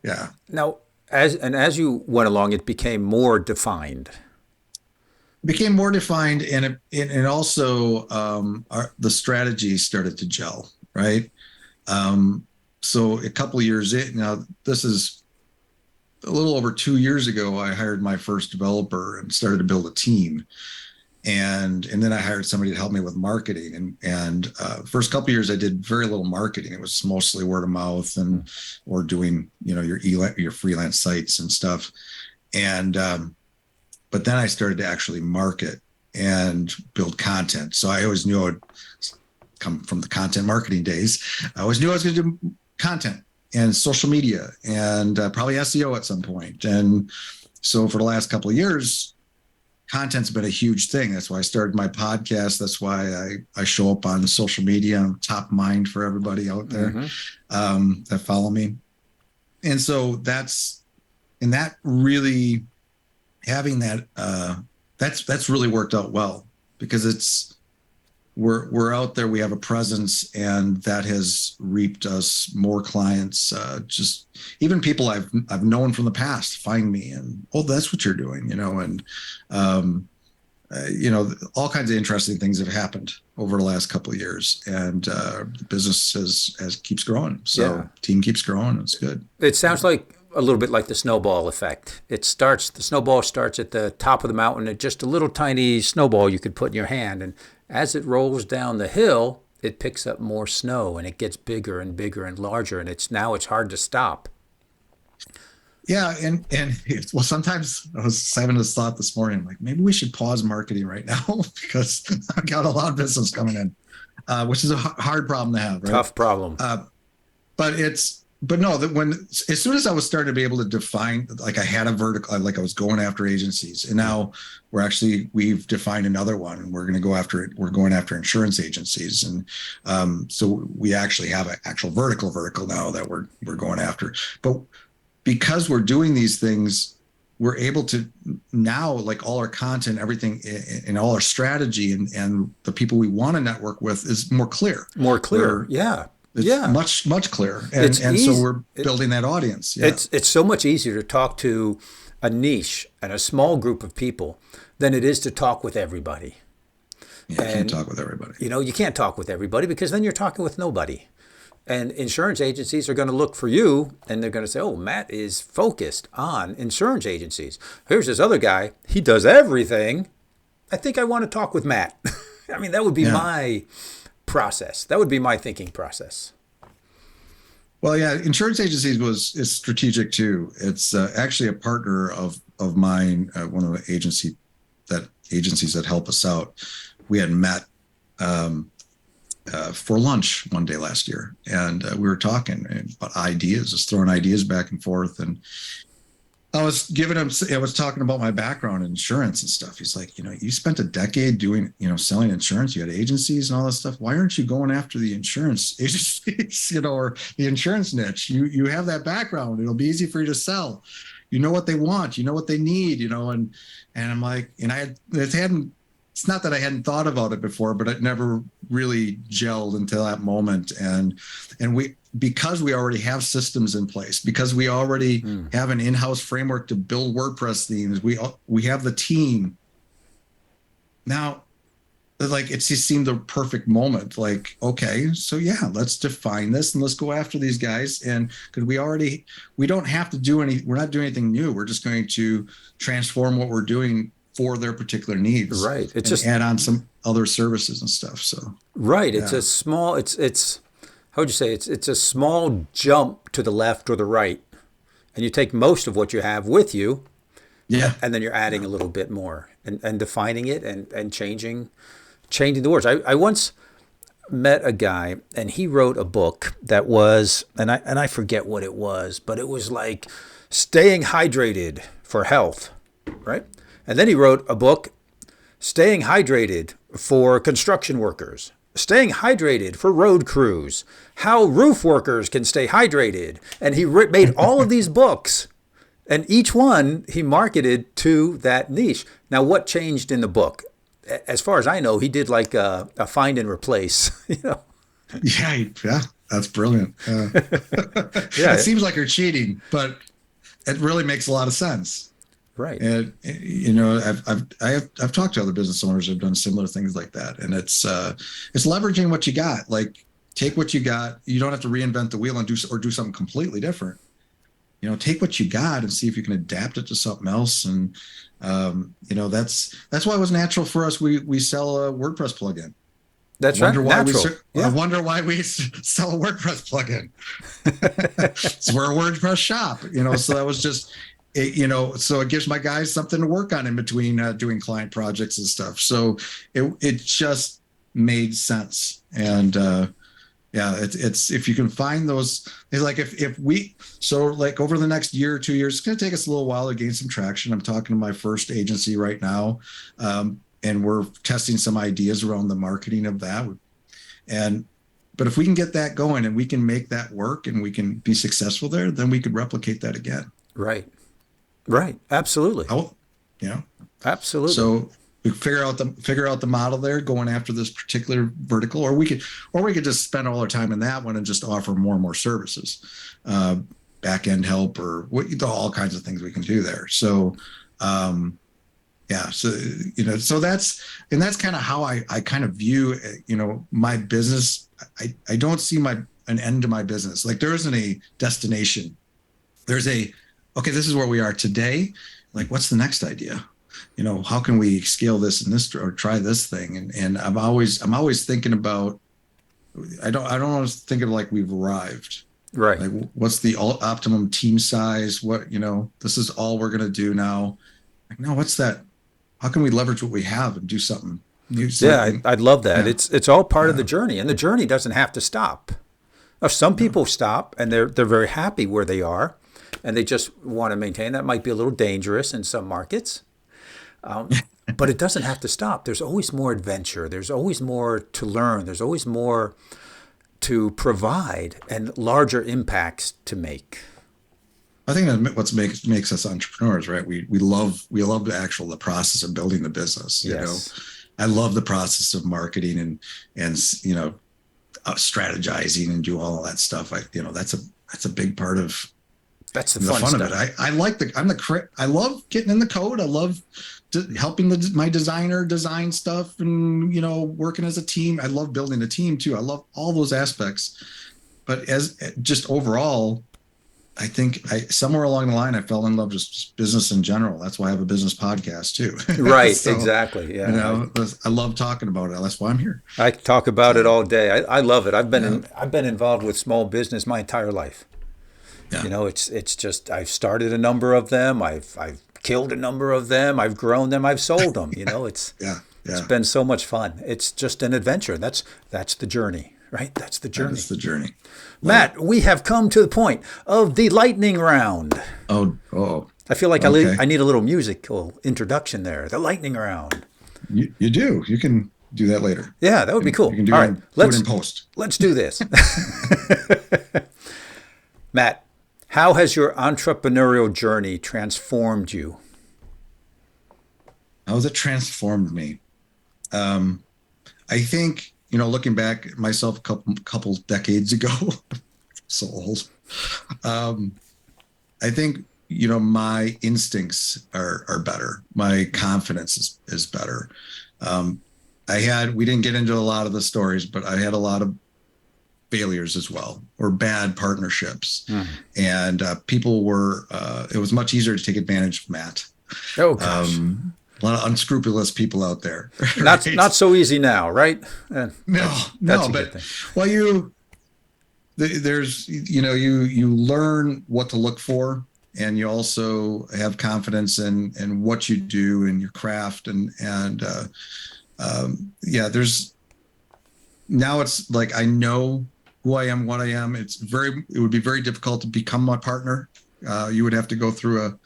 B: Now, as you went along, it became more defined.
A: Became more defined, and also the strategy started to gel, right? So a couple of years in, now this is a little over 2 years ago, I hired my first developer and started to build a team, and then I hired somebody to help me with marketing. And first couple of years, I did very little marketing. It was mostly word of mouth or doing your freelance sites and stuff, and but then I started to actually market and build content. So I always knew I would come from the content marketing days. I always knew I was going to do content and social media and probably SEO at some point. And so for the last couple of years, content's been a huge thing. That's why I started my podcast. That's why I show up on social media. I'm top of mind for everybody out there that follow me. And so that really having that that's really worked out well because we're out there, we have a presence, and that has reaped us more clients. Just even people I've known from the past find me and that's what you're doing, and all kinds of interesting things have happened over the last couple of years, and the business has keeps growing. So team keeps growing. It's good.
B: It sounds like a little bit like the snowball effect. The snowball starts at the top of the mountain at just a little tiny snowball you could put in your hand. And as it rolls down the hill, it picks up more snow and it gets bigger and bigger and larger. And it's hard to stop.
A: Yeah. And sometimes I was having this thought this morning, like maybe we should pause marketing right now because I've got a lot of business coming in, which is a hard problem to have. Right?
B: Tough problem.
A: But no, as soon as I was starting to be able to define, like I had a vertical, like I was going after agencies, and now we've defined another one, and we're going to go after it. We're going after insurance agencies, and so we actually have an actual vertical now that we're going after. But because we're doing these things, we're able to now, like all our content, everything, and all our strategy, and the people we want to network with is more clear.
B: More clear, yeah.
A: It's
C: Yeah.
A: much clearer.
C: It's
A: And so
C: easy.
A: we're building that audience. Yeah.
C: It's so much easier to talk to a niche and a small group of people than it is to talk with everybody.
A: Yeah. I can't
C: And
A: talk with everybody.
C: you can't talk with everybody because then you're talking with nobody. And insurance agencies are going to look for you and they're going to say, oh, Matt is focused on insurance agencies. Here's this other guy. He does everything. I think I want to talk with Matt. I mean, that would be
A: Yeah.
C: my process. That would be my thinking process.
A: Well, yeah, insurance agencies is strategic too. It's actually a partner of mine, one of the agencies that help us out. We had met for lunch one day last year, and we were talking about ideas, just throwing ideas back and forth. And I was talking about my background in insurance and stuff. He's like, you spent a decade doing, selling insurance. You had agencies and all that stuff. Why aren't you going after the insurance agencies, or the insurance niche? You have that background. It'll be easy for you to sell. You know what they want. You know what they need. And I'm like, it's not that I hadn't thought about it before, but it never really gelled until that moment. And because we already have systems in place, because we already have an in-house framework to build WordPress themes, we have the team. Now, like, it just seemed the perfect moment. Like, okay, so yeah, let's define this and let's go after these guys. And because we don't have to we're not doing anything new. We're just going to transform what we're doing for their particular needs.
C: Right.
A: It's just add on some other services and stuff. So
C: right.
A: Yeah.
C: It's a small. It's how would you say? It's a small jump to the left or the right, and you take most of what you have with you.
A: Yeah.
C: And then you're adding a little bit more and defining it and changing the words. I once met a guy and he wrote a book that was, and I forget what it was, but it was like staying hydrated for health, right? And then he wrote a book, staying hydrated for construction workers, staying hydrated for road crews, how roof workers can stay hydrated. And he made all of these books, and each one he marketed to that niche. Now, what changed in the book? As far as I know, he did like a find and replace,
A: Yeah, that's brilliant.
C: Yeah.
A: It seems like you're cheating, but it really makes a lot of sense.
C: Right.
A: And I've talked to other business owners who've done similar things like that, and it's leveraging what you got. Like, take what you got. You don't have to reinvent the wheel and do something completely different. Take what you got and see if you can adapt it to something else. And that's why it was natural for us. We sell a WordPress plugin.
C: That's right. Natural.
A: I wonder why we sell a WordPress plugin. So we're a WordPress shop, so that was just, so it gives my guys something to work on in between doing client projects and stuff. So it just made sense. And it's if you can find those, it's like like over the next year or 2 years, it's going to take us a little while to gain some traction. I'm talking to my first agency right now. And we're testing some ideas around the marketing of that. But if we can get that going and we can make that work and we can be successful there, then we could replicate that again.
C: Right. Absolutely. Absolutely.
A: So we figure out the model there, going after this particular vertical, or we could just spend all our time in that one and just offer more and more services, back end help, or all kinds of things we can do there. So, so that's kind of how I kind of view, my business. I don't see an end to my business. Like, there isn't a destination. There's okay, this is where we are today. Like, what's the next idea? How can we scale this and this, or try this thing? And I'm always thinking about, I don't always think of like we've arrived.
C: Right.
A: Like, what's the optimum team size? What, this is all we're going to do now. Like, no, what's that? How can we leverage what we have and do something new?
C: Yeah, I'd love that.
A: Yeah.
C: It's all part of the journey, and the journey doesn't have to stop. Now, some people stop and they're very happy where they are, and they just want to maintain. That might be a little dangerous in some markets. But it doesn't have to stop. There's always more adventure. There's always more to learn. There's always more to provide and larger impacts to make.
A: I think that what makes us entrepreneurs, right? We love the process of building the business.
C: Yes.
A: I love the process of marketing and strategizing and do all of that stuff. That's a big part of
C: That's the
A: the
C: fun
A: fun
C: stuff.
A: of it. I love getting in the code. I love helping my designer design stuff and, working as a team. I love building a team too. I love all those aspects. But as just overall, I think somewhere along the line, I fell in love with just business in general. That's why I have a business podcast too.
C: Right,
A: So,
C: exactly. Yeah.
A: I love talking about it. That's why I'm here.
C: I talk about it
A: So,
C: all day. I love it.
A: yeah,
C: I've been involved with small business my entire life.
A: yeah,
C: It's just I've started a number of them. I've killed a number of them. I've grown them. I've sold them.
A: yeah,
C: It's
A: yeah.
C: been so much fun. It's just an adventure. That's the journey, right? That's the journey.
A: That's the journey. Love it.
C: Matt, we have come to the point of the lightning round.
A: Oh,
C: I feel like
A: okay.
C: I need a little musical introduction there. The lightning round.
A: You do. You can do that later.
C: Yeah, that would be cool.
A: You can do
C: All
A: it,
C: right,
A: do it in post.
C: let's do this. Matt, how has your entrepreneurial journey transformed you?
A: How has it transformed me? I think, looking back at myself a couple decades ago, so old. I think, my instincts are better. My confidence is better. We didn't get into a lot of the stories, but I had a lot of failures as well, or bad partnerships. And it was much easier to take advantage of Matt.
C: Oh gosh.
A: A lot of unscrupulous people out there.
C: Not
A: Right?
C: not so easy now, right?
A: No,
C: That's a
A: but
C: good thing.
A: well, you learn what to look for, and you also have confidence in what you do in your craft, there's now it's like I know who I am, what I am. It would be very difficult to become my partner. You would have to go through a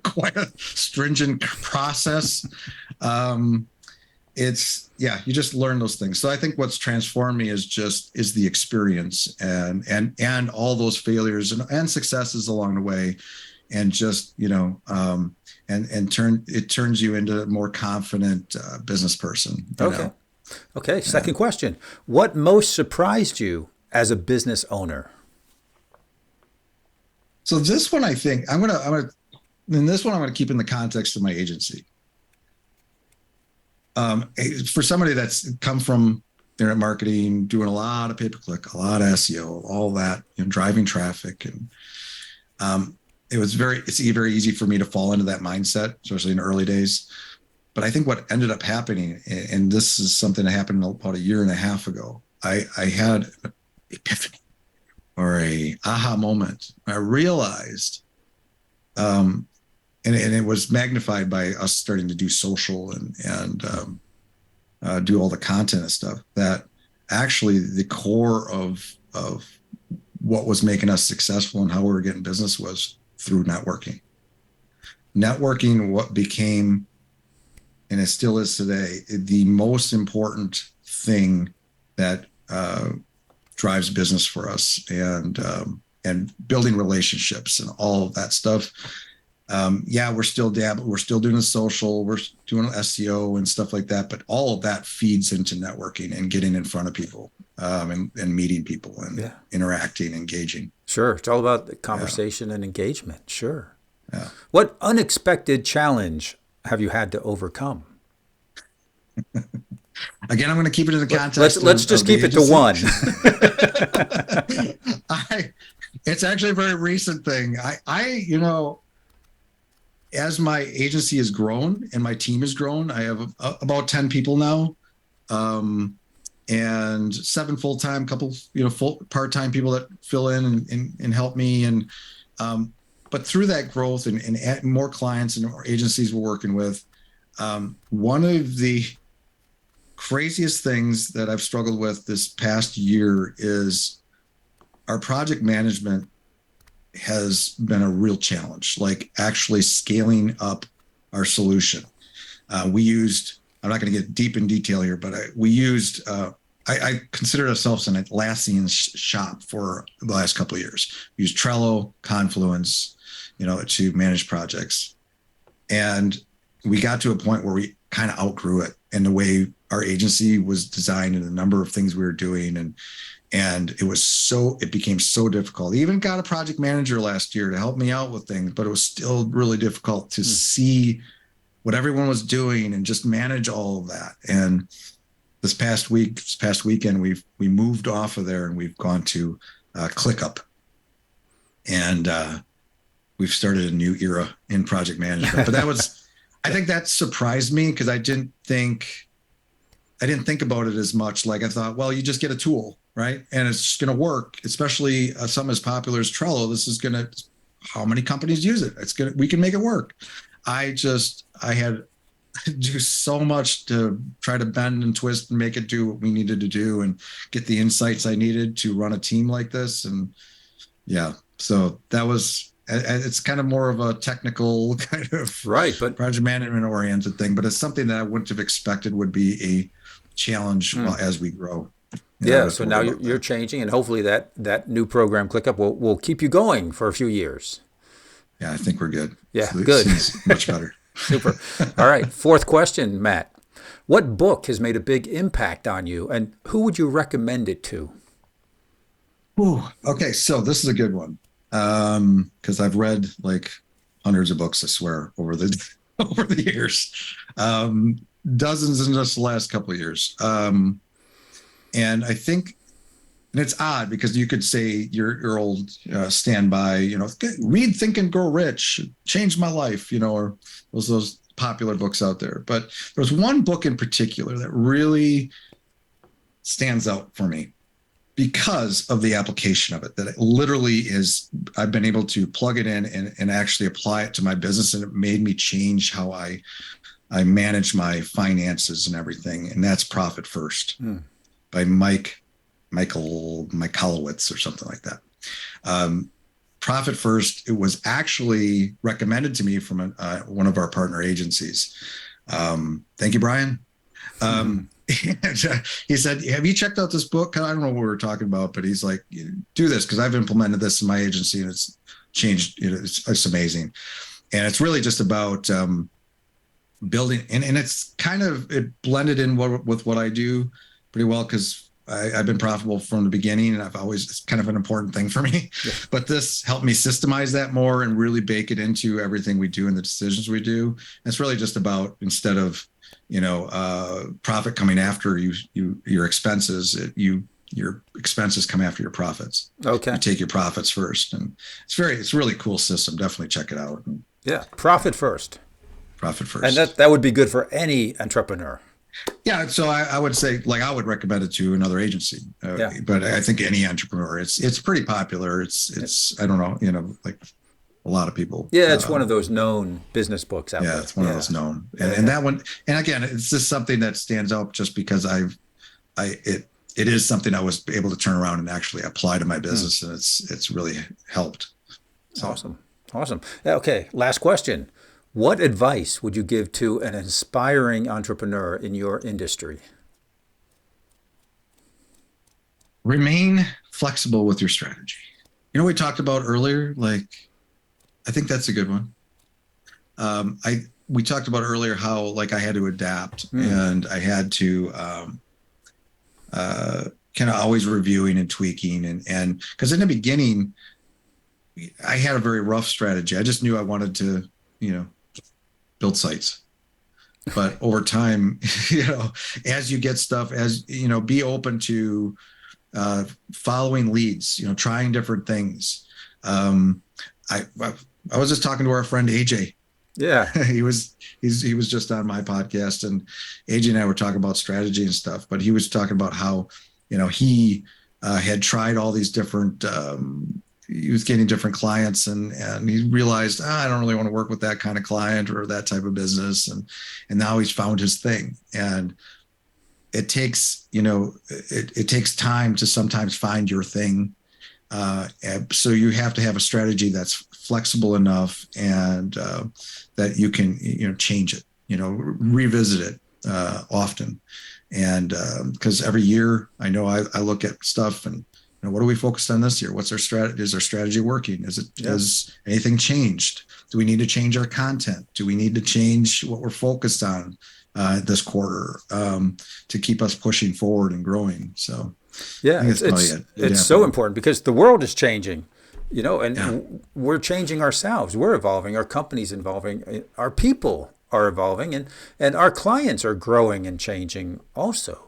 A: quite a stringent process. You just learn those things. So I think what's transformed me is the experience and all those failures and successes along the way, and just it turns you into a more confident business person.
C: Okay. Second question: what most surprised you as a business owner?
A: So this one, I think I'm gonna keep in the context of my agency. For somebody that's come from internet marketing, doing a lot of pay-per-click, a lot of SEO, all that, driving traffic, and it's very easy for me to fall into that mindset, especially in the early days. But I think what ended up happening, and this is something that happened about a year and a half ago, I had an epiphany or a aha moment. I realized, and it was magnified by us starting to do social and do all the content and stuff, that actually the core of what was making us successful and how we were getting business was through networking. Networking, what became, and it still is today, the most important thing that drives business for us, and building relationships and all of that stuff. We're still doing the social, we're doing SEO and stuff like that, but all of that feeds into networking and getting in front of people, and meeting people and interacting, engaging.
C: Sure, it's all about the conversation and engagement. Sure.
A: Yeah.
C: What unexpected challenge have you had to overcome?
A: Again, I'm going to keep it in the context.
C: Let's just keep it to one.
A: It's actually a very recent thing. As my agency has grown and my team has grown, I have about 10 people now, and 7 full-time, couple, full part-time people that fill in and help me. But through that growth and more clients and more agencies we're working with, one of the craziest things that I've struggled with this past year is our project management has been a real challenge, like actually scaling up our solution. I'm not going to get deep in detail here, but I consider ourselves an Atlassian shop for the last couple of years. We use Trello, Confluence, to manage projects. And we got to a point where we kind of outgrew it. and the way our agency was designed and the number of things we were doing. And it became so difficult. I even got a project manager last year to help me out with things, but it was still really difficult to see what everyone was doing and just manage all of that. And this past weekend, we moved off of there and we've gone to ClickUp. And we've started a new era in project management. But I think that surprised me because I didn't think about it as much. Like I thought, well, you just get a tool, right? And it's just going to work, especially something as popular as Trello. How many companies use it? We can make it work. I had to do so much to try to bend and twist and make it do what we needed to do and get the insights I needed to run a team like this. And yeah, so it's kind of more of a technical kind of
C: but
A: project management oriented thing, but it's something that I wouldn't have expected would be a challenge as we grow.
C: So now you're changing, and hopefully that new program ClickUp will keep you going for a few years.
A: Yeah, I think we're good.
C: Yeah,
A: so
C: good.
A: Much better.
C: Super. All right. Fourth question, Matt. What book has made a big impact on you, and who would you recommend it to?
A: Ooh, okay, so this is a good one because I've read like hundreds of books, I swear, over the years, dozens in just the last couple of years, and I think. And it's odd because you could say your old standby, read Think and Grow Rich, changed my life, or those popular books out there. But there's one book in particular that really stands out for me because of the application of it, that it literally I've been able to plug it in and actually apply it to my business. And it made me change how I manage my finances and everything. And that's Profit First by 𝐬𝐭𝐭 𝐿𝐦𝐩𝐫𝐸 or something like that. Profit First, it was actually recommended to me from one of our partner agencies. Thank you, Brian. He said, have you checked out this book? I don't know what we were talking about, but he's like, do this because I've implemented this in my agency and it's changed. It's amazing. And it's really just about building. And it's it blended in with what I do pretty well because I've been profitable from the beginning and it's kind of an important thing for me, but this helped me systemize that more and really bake it into everything we do and the decisions we do. And it's really just about, instead of, profit coming after your expenses, your expenses come after your profits.
C: Okay.
A: You take your profits first. And it's a really cool system. Definitely check it out.
C: Yeah. Profit First.
A: Profit First.
C: And that would be good for any entrepreneur.
A: Yeah, so I would say, I would recommend it to another agency, but I think any entrepreneur, it's pretty popular. It's I don't know, like a lot of people.
C: Yeah, it's one of those known business books out there.
A: Yeah, it's one of those known, and that one, and again, it's just something that stands out just because it is something I was able to turn around and actually apply to my business, and it's really helped. So.
C: Awesome. Okay, last question. What advice would you give to an aspiring entrepreneur in your industry?
A: Remain flexible with your strategy. We talked about earlier, I think that's a good one. We talked about earlier how I had to adapt and I had to kind of always reviewing and tweaking and because in the beginning I had a very rough strategy. I just knew I wanted to, build sites. But over time, as you get stuff, be open to following leads, trying different things. I was just talking to our friend AJ.
C: Yeah.
A: he was just on my podcast, and AJ and I were talking about strategy and stuff, but he was talking about how, he had tried all these different he was getting different clients and he realized, I don't really want to work with that kind of client or that type of business. And now he's found his thing. And it takes, it takes time to sometimes find your thing. So you have to have a strategy that's flexible enough and that you can, change it, revisit it often. And because every year I know I look at stuff and, what are we focused on this year? What's our strategy? Is our strategy working? Has anything changed? Do we need to change our content? Do we need to change what we're focused on? this quarter to keep us pushing forward and growing. So
C: Yeah,
A: I think that's probably it.
C: it's so important because the world is changing, and we're changing ourselves. We're evolving. Our company's evolving. Our people are evolving, and our clients are growing and changing also.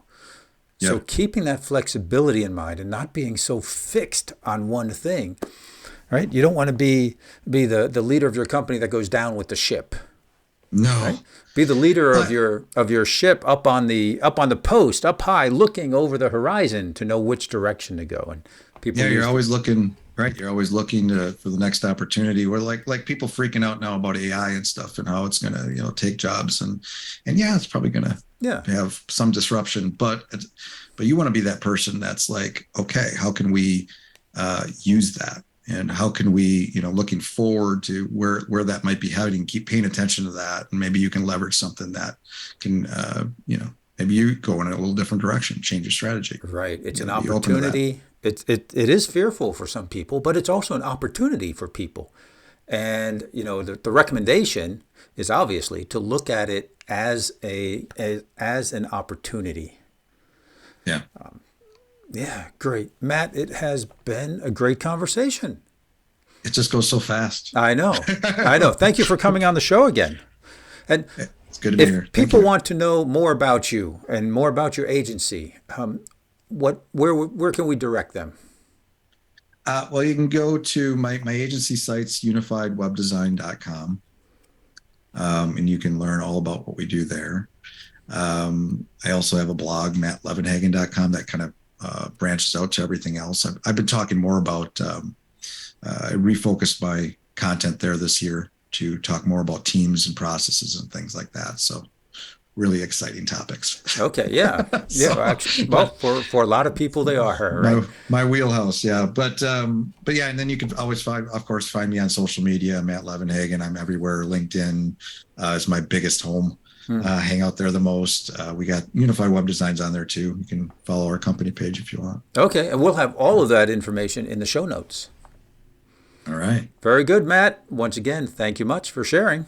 C: So keeping that flexibility in mind and not being so fixed on one thing, right? You don't want to be the leader of your company that goes down with the ship.
A: No.
C: Right? Be the leader of your ship up on the post, up high, looking over the horizon to know which direction to go. And people,
A: you're always looking, right? You're always looking for the next opportunity. We're like people freaking out now about AI and stuff and how it's going to take jobs and it's probably going to have some disruption, but you want to be that person that's like, okay, how can we use that? And how can we, looking forward to where that might be heading, keep paying attention to that. And maybe you can leverage something that can, maybe you go in a little different direction, change your strategy.
C: Right. It's an opportunity. It is fearful for some people, but it's also an opportunity for people. And, the recommendation is obviously to look at it as an opportunity.
A: Yeah.
C: Yeah, great. Matt, it has been a great conversation.
A: It just goes so fast.
C: I know. Thank you for coming on the show again. And
A: it's good to be here.
C: If people want to know more about you and more about your agency, where can we direct them?
A: Well, you can go to my agency site's unifiedwebdesign.com, and you can learn all about what we do there. I also have a blog, mattlevenhagen.com, that kind of branches out to everything else. I've been talking more about, I refocused my content there this year to talk more about teams and processes and things like that. So really exciting topics.
C: Okay. Yeah. Actually, well, for a lot of people, they are, right?
A: My wheelhouse. Yeah. But yeah. And then you can always find me on social media, Matt Levenhagen. I'm everywhere. LinkedIn is my biggest home. Hang out there the most. We got Unified Web Designs on there too. You can follow our company page if you want.
C: Okay, and we'll have all of that information in the show notes.
A: All right.
C: Very good, Matt. Once again, thank you much for sharing.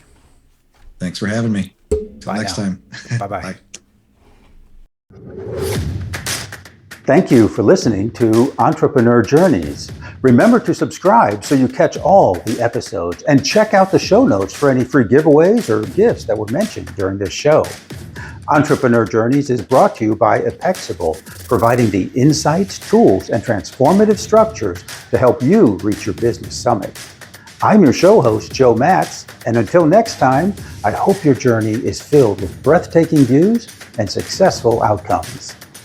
A: Thanks for having me. Till next time.
C: Bye-bye.
A: Bye.
B: Thank you for listening to Entrepreneur Journeys. Remember to subscribe so you catch all the episodes and check out the show notes for any free giveaways or gifts that were mentioned during this show. Entrepreneur Journeys is brought to you by 𝐬𝐞𝐵, providing the insights, tools, and transformative structures to help you reach your business summit. I'm your show host, Joe Matz, and until next time, I hope your journey is filled with breathtaking views and successful outcomes.